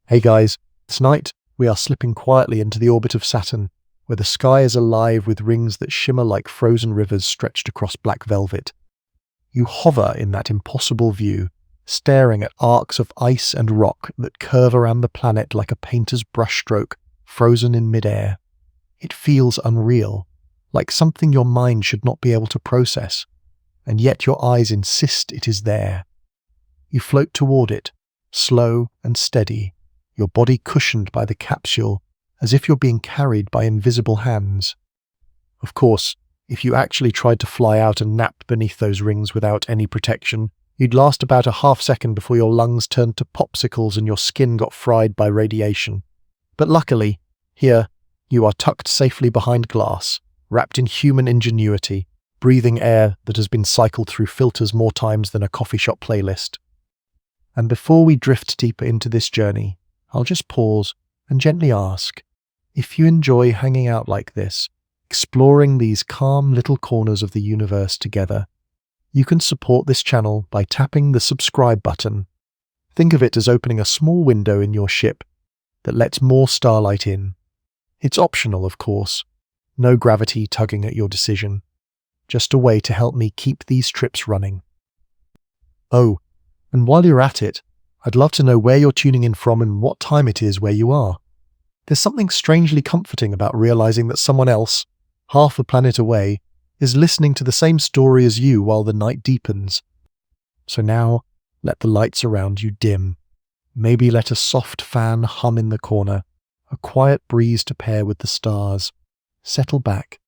Hey guys, tonight we are slipping quietly into the orbit of Saturn, where the sky is alive with rings that shimmer like frozen rivers stretched across black velvet. You hover in that impossible view, staring at arcs of ice and rock that curve around the planet like a painter's brushstroke frozen in midair. It feels unreal, like something your mind should not be able to process, and yet your eyes insist it is there. You float toward it, slow and steady, your body cushioned by the capsule, as if you're being carried by invisible hands. Of course, if you actually tried to fly out and napped beneath those rings without any protection, you'd last about a half second before your lungs turned to popsicles and your skin got fried by radiation. But luckily, here, you are tucked safely behind glass, wrapped in human ingenuity, breathing air that has been cycled through filters more times than a coffee shop playlist. And before we drift deeper into this journey, I'll just pause and gently ask, if you enjoy hanging out like this, exploring these calm little corners of the universe together, you can support this channel by tapping the subscribe button. Think of it as opening a small window in your ship that lets more starlight in. It's optional, of course. No gravity tugging at your decision. Just a way to help me keep these trips running. Oh, and while you're at it, I'd love to know where you're tuning in from and what time it is where you are. There's something strangely comforting about realizing that someone else, half a planet away, is listening to the same story as you while the night deepens. So now, let the lights around you dim. Maybe let a soft fan hum in the corner, a quiet breeze to pair with the stars. Settle back,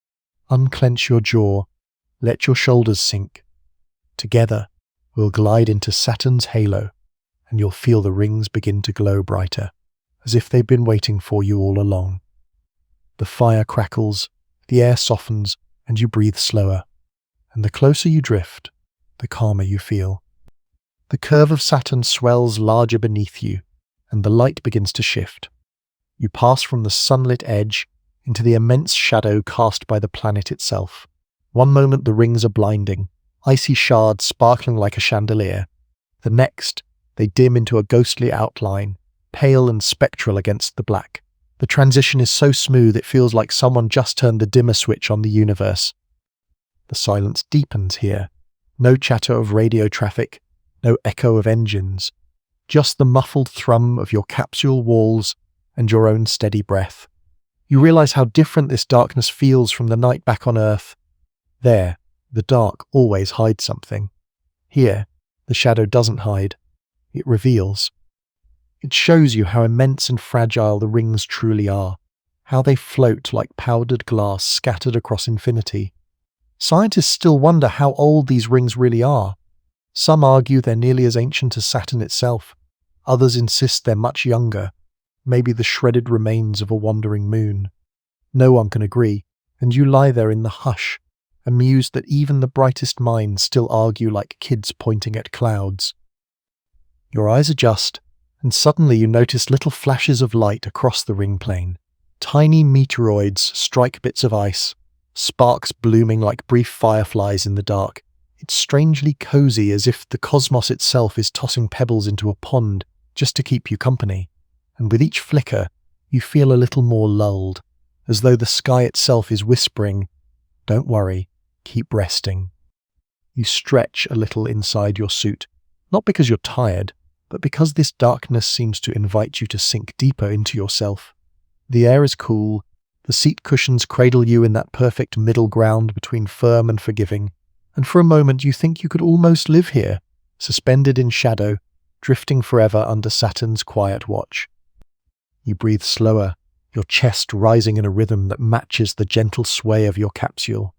unclench your jaw, let your shoulders sink. Together, we'll glide into Saturn's halo, and you'll feel the rings begin to glow brighter, as if they've been waiting for you all along. The fire crackles, the air softens, and you breathe slower. And the closer you drift, the calmer you feel. The curve of Saturn swells larger beneath you, and the light begins to shift. You pass from the sunlit edge into the immense shadow cast by the planet itself. One moment the rings are blinding, icy shards sparkling like a chandelier. The next, they dim into a ghostly outline, pale and spectral against the black. The transition is so smooth it feels like someone just turned the dimmer switch on the universe. The silence deepens here. No chatter of radio traffic, no echo of engines. Just the muffled thrum of your capsule walls and your own steady breath. You realize how different this darkness feels from the night back on Earth. There, the dark always hides something. Here, the shadow doesn't hide. It reveals. It shows you how immense and fragile the rings truly are, how they float like powdered glass scattered across infinity. Scientists still wonder how old these rings really are. Some argue they're nearly as ancient as Saturn itself. Others insist they're much younger, maybe the shredded remains of a wandering moon. No one can agree, and you lie there in the hush, amused that even the brightest minds still argue like kids pointing at clouds. Your eyes adjust, and suddenly you notice little flashes of light across the ring plane. Tiny meteoroids strike bits of ice, sparks blooming like brief fireflies in the dark. It's strangely cozy, as if the cosmos itself is tossing pebbles into a pond just to keep you company. And with each flicker, you feel a little more lulled, as though the sky itself is whispering, "Don't worry, keep resting." You stretch a little inside your suit, not because you're tired, but because this darkness seems to invite you to sink deeper into yourself. The air is cool, the seat cushions cradle you in that perfect middle ground between firm and forgiving, and for a moment you think you could almost live here, suspended in shadow, drifting forever under Saturn's quiet watch. You breathe slower, your chest rising in a rhythm that matches the gentle sway of your capsule.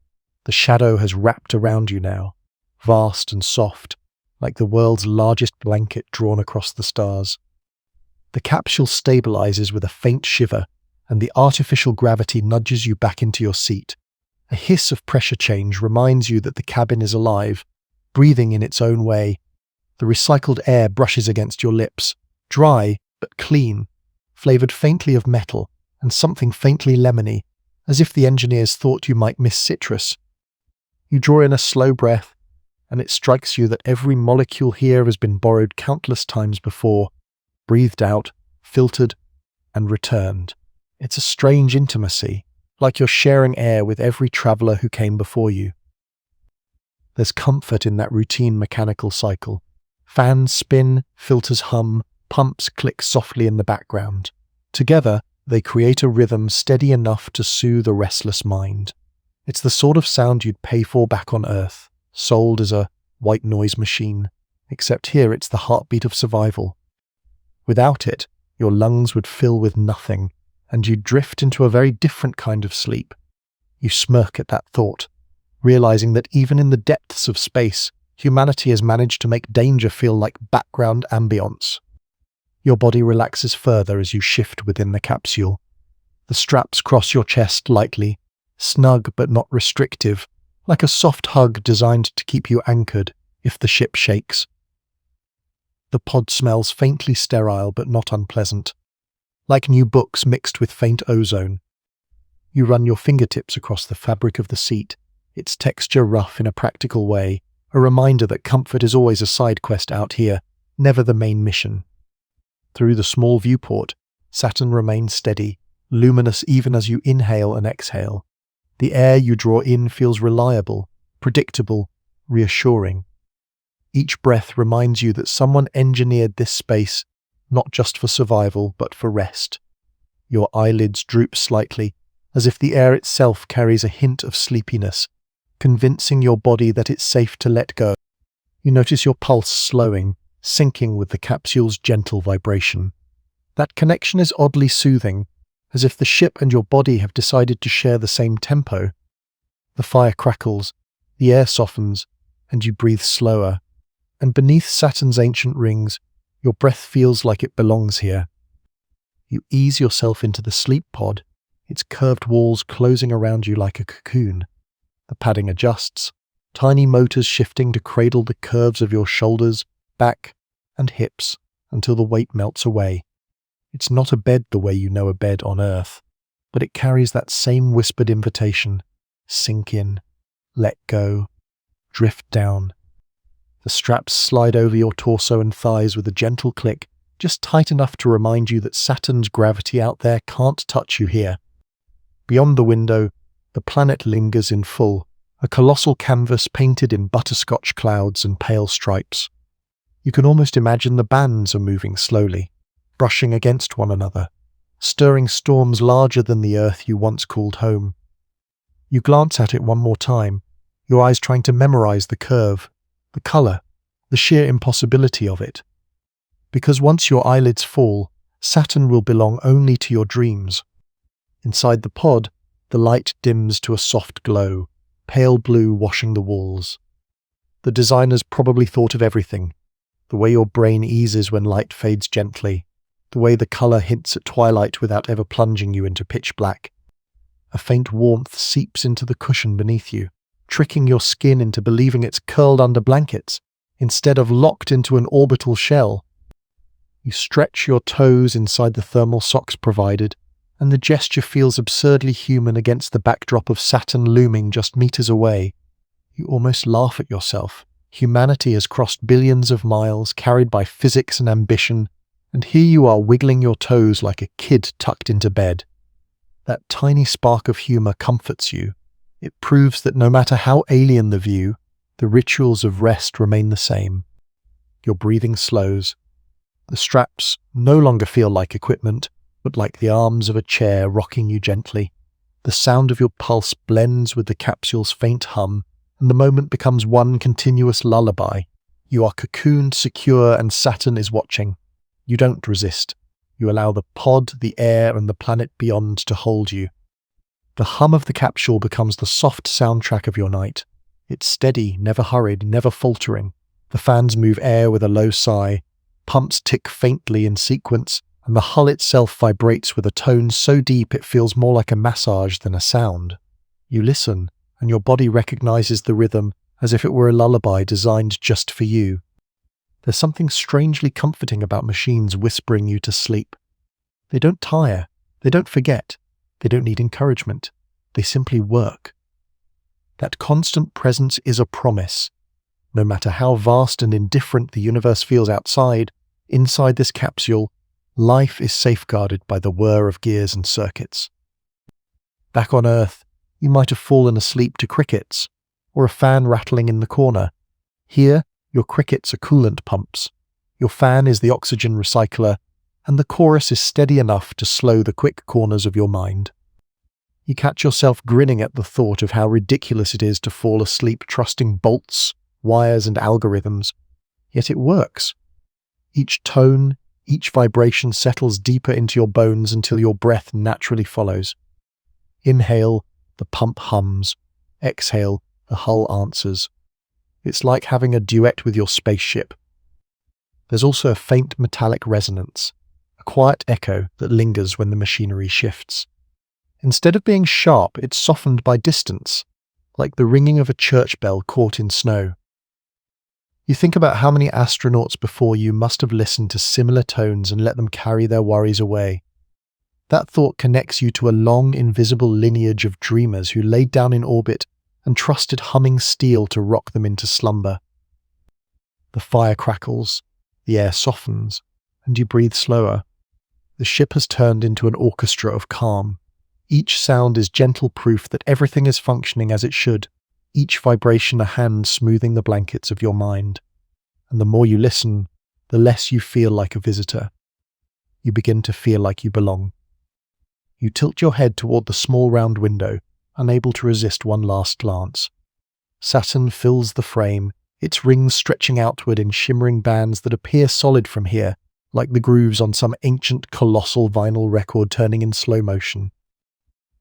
The shadow has wrapped around you now, vast and soft, like the world's largest blanket drawn across the stars. The capsule stabilizes with a faint shiver, and the artificial gravity nudges you back into your seat. A hiss of pressure change reminds you that the cabin is alive, breathing in its own way. The recycled air brushes against your lips, dry but clean, flavored faintly of metal and something faintly lemony, as if the engineers thought you might miss citrus. You draw in a slow breath, and it strikes you that every molecule here has been borrowed countless times before, breathed out, filtered, and returned. It's a strange intimacy, like you're sharing air with every traveler who came before you. There's comfort in that routine mechanical cycle. Fans spin, filters hum, pumps click softly in the background. Together, they create a rhythm steady enough to soothe a restless mind. It's the sort of sound you'd pay for back on Earth, sold as a white noise machine, except here it's the heartbeat of survival. Without it, your lungs would fill with nothing, and you'd drift into a very different kind of sleep. You smirk at that thought, realizing that even in the depths of space, humanity has managed to make danger feel like background ambience. Your body relaxes further as you shift within the capsule. The straps cross your chest lightly, snug but not restrictive, like a soft hug designed to keep you anchored if the ship shakes. The pod smells faintly sterile but not unpleasant, like new books mixed with faint ozone. You run your fingertips across the fabric of the seat, its texture rough in a practical way, a reminder that comfort is always a side quest out here, never the main mission. Through the small viewport, Saturn remains steady, luminous even as you inhale and exhale. The air you draw in feels reliable, predictable, reassuring. Each breath reminds you that someone engineered this space not just for survival, but for rest. Your eyelids droop slightly, as if the air itself carries a hint of sleepiness, convincing your body that it's safe to let go. You notice your pulse slowing, syncing with the capsule's gentle vibration. That connection is oddly soothing, as if the ship and your body have decided to share the same tempo. The fire crackles, the air softens, and you breathe slower. And beneath Saturn's ancient rings, your breath feels like it belongs here. You ease yourself into the sleep pod, its curved walls closing around you like a cocoon. The padding adjusts, tiny motors shifting to cradle the curves of your shoulders, back, and hips until the weight melts away. It's not a bed the way you know a bed on Earth, but it carries that same whispered invitation. Sink in, let go, drift down. The straps slide over your torso and thighs with a gentle click, just tight enough to remind you that Saturn's gravity out there can't touch you here. Beyond the window, the planet lingers in full, a colossal canvas painted in butterscotch clouds and pale stripes. You can almost imagine the bands are moving slowly, brushing against one another, stirring storms larger than the Earth you once called home. You glance at it one more time, your eyes trying to memorize the curve, the color, the sheer impossibility of it. Because once your eyelids fall, Saturn will belong only to your dreams. Inside the pod, the light dims to a soft glow, pale blue washing the walls. The designers probably thought of everything. The way your brain eases when light fades gently, the way the color hints at twilight without ever plunging you into pitch black. A faint warmth seeps into the cushion beneath you, tricking your skin into believing it's curled under blankets, instead of locked into an orbital shell. You stretch your toes inside the thermal socks provided, and the gesture feels absurdly human against the backdrop of Saturn looming just meters away. You almost laugh at yourself. Humanity has crossed billions of miles, carried by physics and ambition, and here you are wiggling your toes like a kid tucked into bed. That tiny spark of humor comforts you. It proves that no matter how alien the view, the rituals of rest remain the same. Your breathing slows. The straps no longer feel like equipment, but like the arms of a chair rocking you gently. The sound of your pulse blends with the capsule's faint hum, and the moment becomes one continuous lullaby. You are cocooned, secure, and Saturn is watching. You don't resist. You allow the pod, the air, and the planet beyond to hold you. The hum of the capsule becomes the soft soundtrack of your night. It's steady, never hurried, never faltering. The fans move air with a low sigh. Pumps tick faintly in sequence, and the hull itself vibrates with a tone so deep it feels more like a massage than a sound. You listen, and your body recognizes the rhythm as if it were a lullaby designed just for you. There's something strangely comforting about machines whispering you to sleep. They don't tire, they don't forget, they don't need encouragement, they simply work. That constant presence is a promise. No matter how vast and indifferent the universe feels outside, inside this capsule, Life is safeguarded by the whir of gears and circuits. Back on Earth, you might have fallen asleep to crickets, or a fan rattling in the corner. Here, your crickets are coolant pumps, your fan is the oxygen recycler, and the chorus is steady enough to slow the quick corners of your mind. You catch yourself grinning at the thought of how ridiculous it is to fall asleep trusting bolts, wires, and algorithms. Yet it works. Each tone, each vibration settles deeper into your bones until your breath naturally follows. Inhale, the pump hums. Exhale, the hull answers. It's like having a duet with your spaceship. There's also a faint metallic resonance, a quiet echo that lingers when the machinery shifts. Instead of being sharp, it's softened by distance, like the ringing of a church bell caught in snow. You think about how many astronauts before you must have listened to similar tones and let them carry their worries away. That thought connects you to a long, invisible lineage of dreamers who laid down in orbit and trusted humming steel to rock them into slumber. The fire crackles, the air softens, and you breathe slower. The ship has turned into an orchestra of calm. Each sound is gentle proof that everything is functioning as it should, each vibration a hand smoothing the blankets of your mind. And the more you listen, the less you feel like a visitor. You begin to feel like you belong. You tilt your head toward the small round window, unable to resist one last glance. Saturn fills the frame, its rings stretching outward in shimmering bands that appear solid from here, like the grooves on some ancient colossal vinyl record turning in slow motion.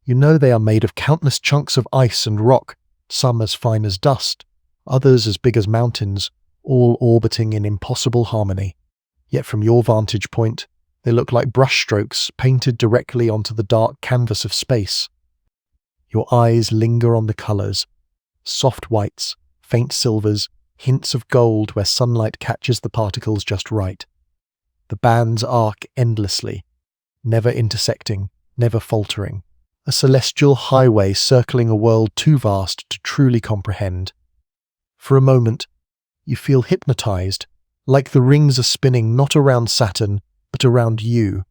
You know they are made of countless chunks of ice and rock, some as fine as dust, others as big as mountains, all orbiting in impossible harmony. Yet from your vantage point, they look like brushstrokes painted directly onto the dark canvas of space. Your eyes linger on the colors, soft whites, faint silvers, hints of gold where sunlight catches the particles just right. The bands arc endlessly, never intersecting, never faltering. A celestial highway circling a world too vast to truly comprehend. For a moment, you feel hypnotized, like the rings are spinning not around Saturn, but around you.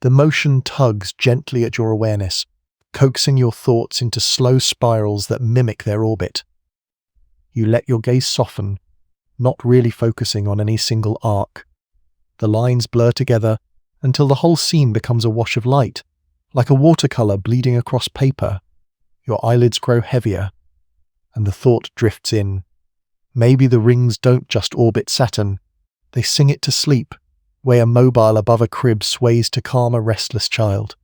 The motion tugs gently at your awareness, coaxing your thoughts into slow spirals that mimic their orbit. You let your gaze soften, not really focusing on any single arc. The lines blur together until the whole scene becomes a wash of light, like a watercolor bleeding across paper. Your eyelids grow heavier, and the thought drifts in. Maybe the rings don't just orbit Saturn, they sing it to sleep, where a mobile above a crib sways to calm a restless child.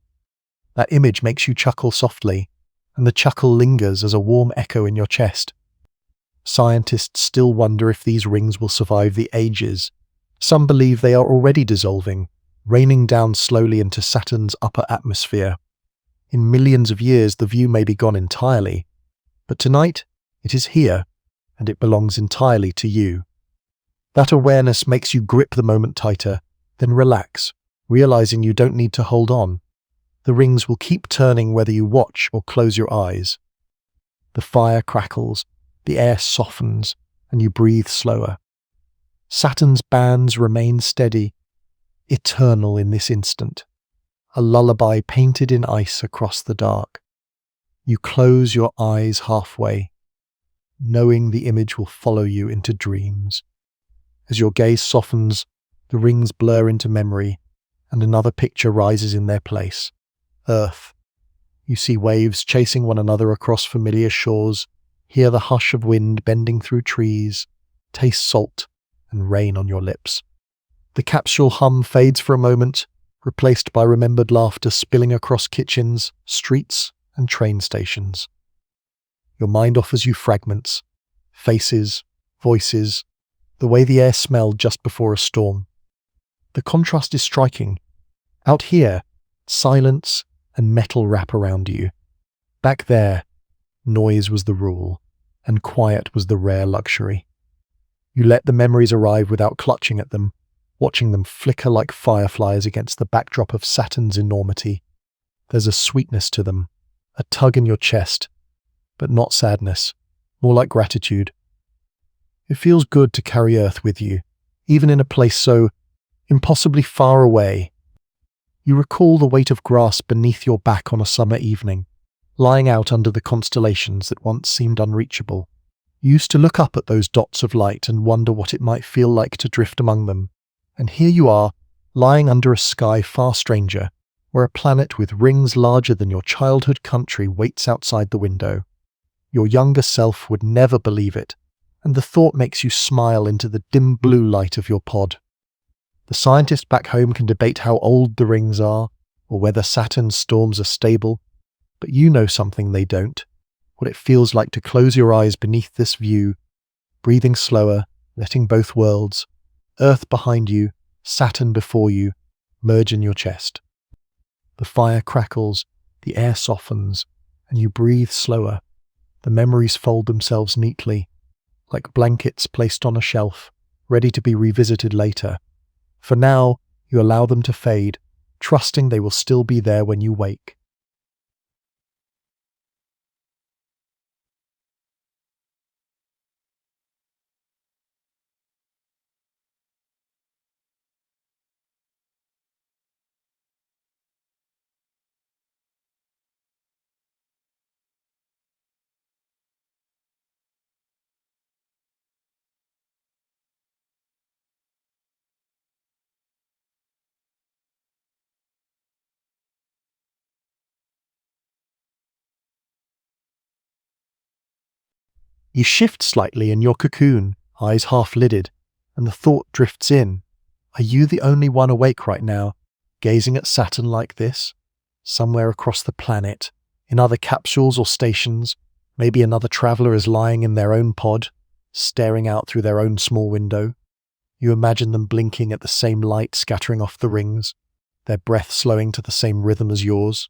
That image makes you chuckle softly, and the chuckle lingers as a warm echo in your chest. Scientists still wonder if these rings will survive the ages. Some believe they are already dissolving, raining down slowly into Saturn's upper atmosphere. In millions of years, the view may be gone entirely, but tonight it is here, and it belongs entirely to you. That awareness makes you grip the moment tighter, then relax, realizing you don't need to hold on. The rings will keep turning whether you watch or close your eyes. The fire crackles, the air softens, and you breathe slower. Saturn's bands remain steady, eternal in this instant, a lullaby painted in ice across the dark. You close your eyes halfway, knowing the image will follow you into dreams. As your gaze softens, the rings blur into memory, and another picture rises in their place. Earth. You see waves chasing one another across familiar shores, hear the hush of wind bending through trees, taste salt and rain on your lips. The capsule hum fades for a moment, replaced by remembered laughter spilling across kitchens, streets, and train stations. Your mind offers you fragments, faces, voices, the way the air smelled just before a storm. The contrast is striking. Out here, silence and metal wrap around you. Back there, noise was the rule, and quiet was the rare luxury. You let the memories arrive without clutching at them, watching them flicker like fireflies against the backdrop of Saturn's enormity. There's a sweetness to them, a tug in your chest, but not sadness, more like gratitude. It feels good to carry Earth with you, even in a place so impossibly far away, You recall the weight of grass beneath your back on a summer evening, lying out under the constellations that once seemed unreachable. You used to look up at those dots of light and wonder what it might feel like to drift among them. And here you are, lying under a sky far stranger, where a planet with rings larger than your childhood country waits outside the window. Your younger self would never believe it, and the thought makes you smile into the dim blue light of your pod. The scientists back home can debate how old the rings are, or whether Saturn's storms are stable, but you know something they don't, what it feels like to close your eyes beneath this view, breathing slower, letting both worlds, Earth behind you, Saturn before you, merge in your chest. The fire crackles, the air softens, and you breathe slower. The memories fold themselves neatly, like blankets placed on a shelf, ready to be revisited later. For now, you allow them to fade, trusting they will still be there when you wake. You shift slightly in your cocoon, eyes half-lidded, and the thought drifts in. Are you the only one awake right now, gazing at Saturn like this? Somewhere across the planet, in other capsules or stations, maybe another traveler is lying in their own pod, staring out through their own small window. You imagine them blinking at the same light scattering off the rings, their breath slowing to the same rhythm as yours.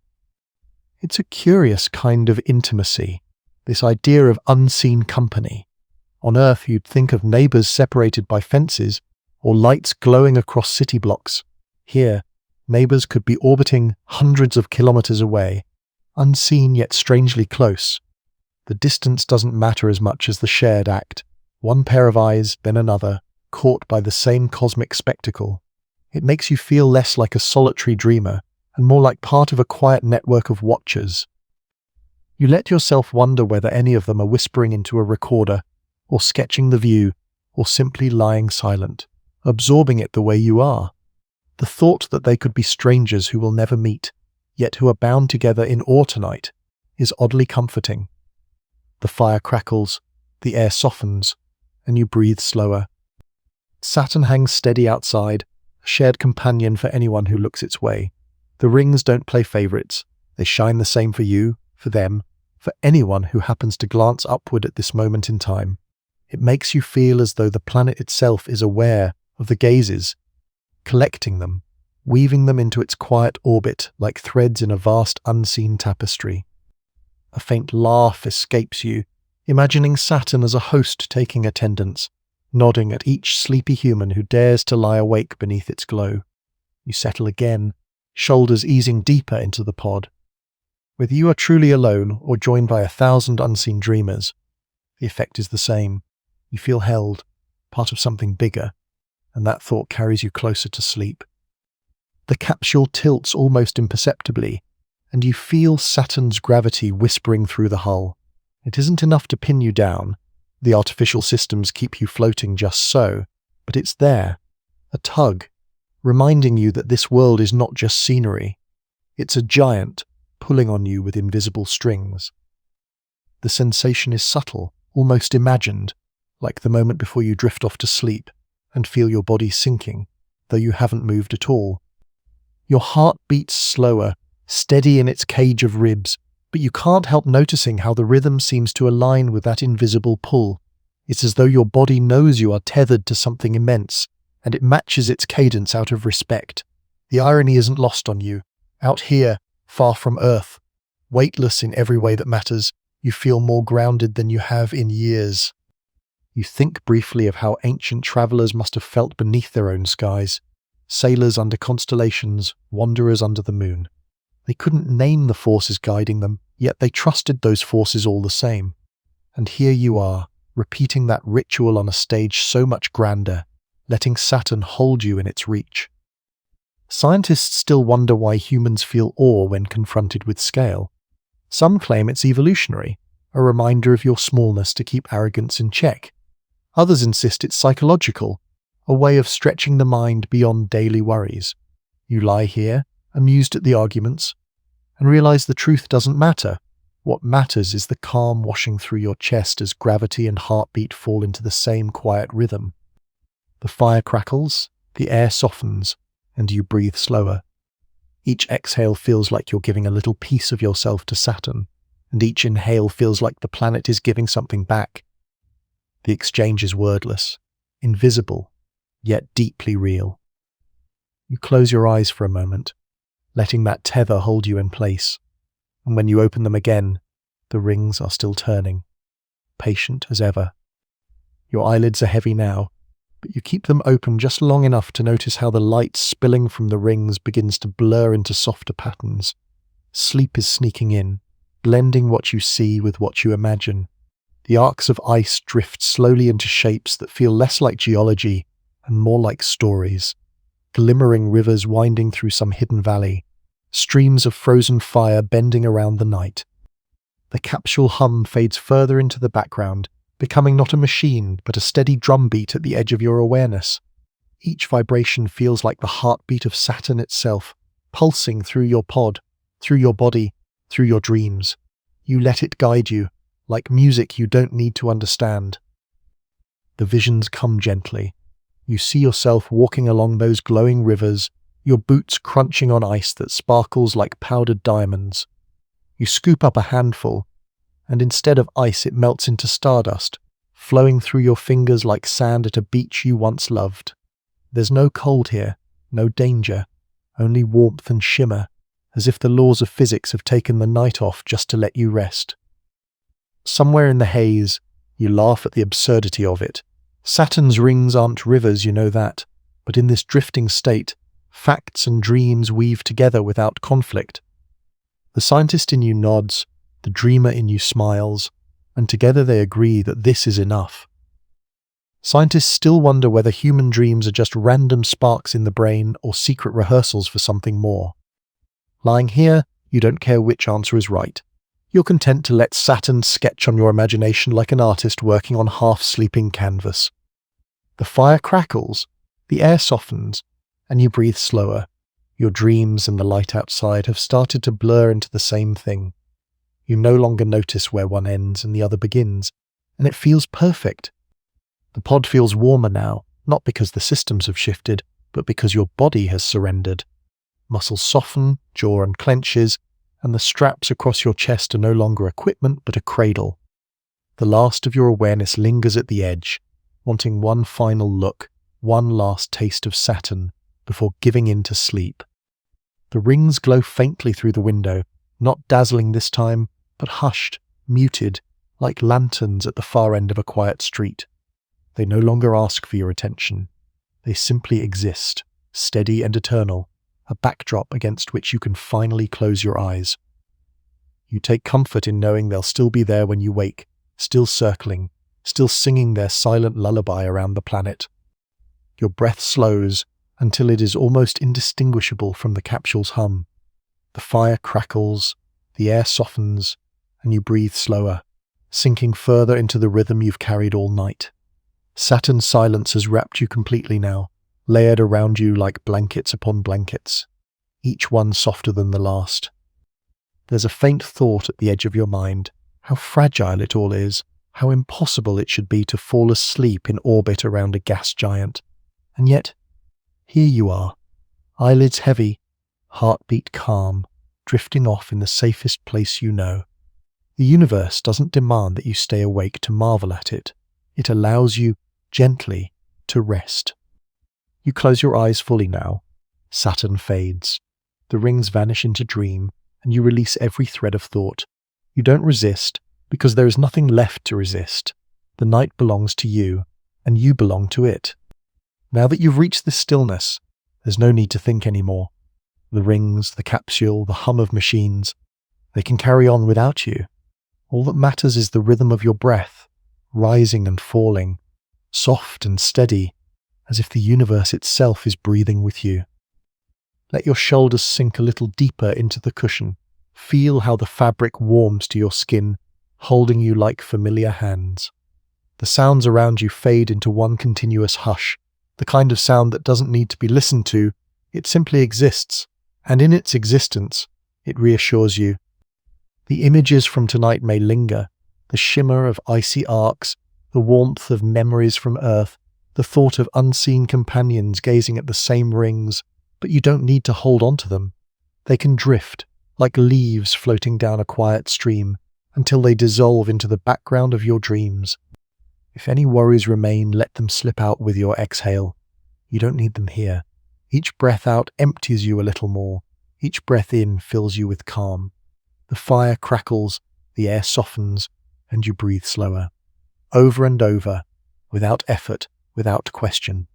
It's a curious kind of intimacy, this idea of unseen company. On Earth, you'd think of neighbors separated by fences or lights glowing across city blocks. Here, neighbors could be orbiting hundreds of kilometers away, unseen yet strangely close. The distance doesn't matter as much as the shared act. One pair of eyes, then another, caught by the same cosmic spectacle. It makes you feel less like a solitary dreamer and more like part of a quiet network of watchers. You let yourself wonder whether any of them are whispering into a recorder, or sketching the view, or simply lying silent, absorbing it the way you are. The thought that they could be strangers who will never meet, yet who are bound together in awe tonight, is oddly comforting. The fire crackles, the air softens, and you breathe slower. Saturn hangs steady outside, a shared companion for anyone who looks its way. The rings don't play favorites. They shine the same for you, for them, for anyone who happens to glance upward at this moment in time. It makes you feel as though the planet itself is aware of the gazes, collecting them, weaving them into its quiet orbit like threads in a vast unseen tapestry. A faint laugh escapes you, imagining Saturn as a host taking attendance, nodding at each sleepy human who dares to lie awake beneath its glow. You settle again, shoulders easing deeper into the pod. Whether you are truly alone or joined by 1,000 unseen dreamers, the effect is the same. You feel held, part of something bigger, and that thought carries you closer to sleep. The capsule tilts almost imperceptibly, and you feel Saturn's gravity whispering through the hull. It isn't enough to pin you down. The artificial systems keep you floating just so, but it's there, a tug, reminding you that this world is not just scenery. It's a giant, pulling on you with invisible strings. The sensation is subtle, almost imagined, like the moment before you drift off to sleep and feel your body sinking, though you haven't moved at all. Your heart beats slower, steady in its cage of ribs, but you can't help noticing how the rhythm seems to align with that invisible pull. It's as though your body knows you are tethered to something immense, and it matches its cadence out of respect. The irony isn't lost on you. Out here, far from Earth, weightless in every way that matters, you feel more grounded than you have in years. You think briefly of how ancient travelers must have felt beneath their own skies. Sailors under constellations, wanderers under the moon. They couldn't name the forces guiding them, yet they trusted those forces all the same. And here you are, repeating that ritual on a stage so much grander, letting Saturn hold you in its reach. Scientists still wonder why humans feel awe when confronted with scale. Some claim it's evolutionary, a reminder of your smallness to keep arrogance in check. Others insist it's psychological, a way of stretching the mind beyond daily worries. You lie here, amused at the arguments, and realize the truth doesn't matter. What matters is the calm washing through your chest as gravity and heartbeat fall into the same quiet rhythm. The fire crackles, the air softens, and you breathe slower. Each exhale feels like you're giving a little piece of yourself to Saturn, and each inhale feels like the planet is giving something back. The exchange is wordless, invisible, yet deeply real. You close your eyes for a moment, letting that tether hold you in place, and when you open them again, the rings are still turning, patient as ever. Your eyelids are heavy now, but you keep them open just long enough to notice how the light spilling from the rings begins to blur into softer patterns. Sleep is sneaking in, blending what you see with what you imagine. The arcs of ice drift slowly into shapes that feel less like geology and more like stories. Glimmering rivers winding through some hidden valley, streams of frozen fire bending around the night. The capsule hum fades further into the background, becoming not a machine but a steady drumbeat at the edge of your awareness. Each vibration feels like the heartbeat of Saturn itself, pulsing through your pod, through your body, through your dreams. You let it guide you, like music you don't need to understand. The visions come gently. You see yourself walking along those glowing rivers, your boots crunching on ice that sparkles like powdered diamonds. You scoop up a handful, and instead of ice it melts into stardust, flowing through your fingers like sand at a beach you once loved. There's no cold here, no danger, only warmth and shimmer, as if the laws of physics have taken the night off just to let you rest. Somewhere in the haze, you laugh at the absurdity of it. Saturn's rings aren't rivers, you know that, but in this drifting state, facts and dreams weave together without conflict. The scientist in you nods, the dreamer in you smiles, and together they agree that this is enough. Scientists still wonder whether human dreams are just random sparks in the brain or secret rehearsals for something more. Lying here, you don't care which answer is right. You're content to let Saturn sketch on your imagination like an artist working on half-sleeping canvas. The fire crackles, the air softens, and you breathe slower. Your dreams and the light outside have started to blur into the same thing. You no longer notice where one ends and the other begins, and it feels perfect. The pod feels warmer now, not because the systems have shifted, but because your body has surrendered. Muscles soften, jaw unclenches, and the straps across your chest are no longer equipment but a cradle. The last of your awareness lingers at the edge, wanting one final look, one last taste of Saturn, before giving in to sleep. The rings glow faintly through the window, not dazzling this time, but hushed, muted, like lanterns at the far end of a quiet street. They no longer ask for your attention. They simply exist, steady and eternal, a backdrop against which you can finally close your eyes. You take comfort in knowing they'll still be there when you wake, still circling, still singing their silent lullaby around the planet. Your breath slows until it is almost indistinguishable from the capsule's hum. The fire crackles, the air softens, and you breathe slower, sinking further into the rhythm you've carried all night. Saturn's silence has wrapped you completely now, layered around you like blankets upon blankets, each one softer than the last. There's a faint thought at the edge of your mind, how fragile it all is, how impossible it should be to fall asleep in orbit around a gas giant. And yet, here you are, eyelids heavy, heartbeat calm, drifting off in the safest place you know. The universe doesn't demand that you stay awake to marvel at it. It allows you, gently, to rest. You close your eyes fully now. Saturn fades. The rings vanish into dream, and you release every thread of thought. You don't resist, because there is nothing left to resist. The night belongs to you, and you belong to it. Now that you've reached this stillness, there's no need to think anymore. The rings, the capsule, the hum of machines, they can carry on without you. All that matters is the rhythm of your breath, rising and falling, soft and steady, as if the universe itself is breathing with you. Let your shoulders sink a little deeper into the cushion. Feel how the fabric warms to your skin, holding you like familiar hands. The sounds around you fade into one continuous hush, the kind of sound that doesn't need to be listened to, it simply exists, and in its existence, it reassures you. The images from tonight may linger, the shimmer of icy arcs, the warmth of memories from Earth, the thought of unseen companions gazing at the same rings, but you don't need to hold on to them. They can drift, like leaves floating down a quiet stream, until they dissolve into the background of your dreams. If any worries remain, let them slip out with your exhale. You don't need them here. Each breath out empties you a little more. Each breath in fills you with calm. The fire crackles, the air softens, and you breathe slower. Over and over, without effort, without question.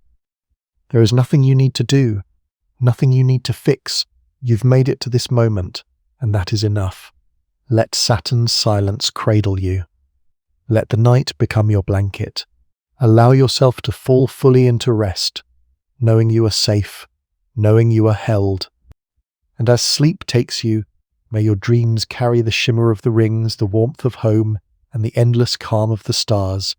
There is nothing you need to do, nothing you need to fix. You've made it to this moment, and that is enough. Let Saturn's silence cradle you. Let the night become your blanket. Allow yourself to fall fully into rest, knowing you are safe, knowing you are held. And as sleep takes you, may your dreams carry the shimmer of the rings, the warmth of home, and the endless calm of the stars.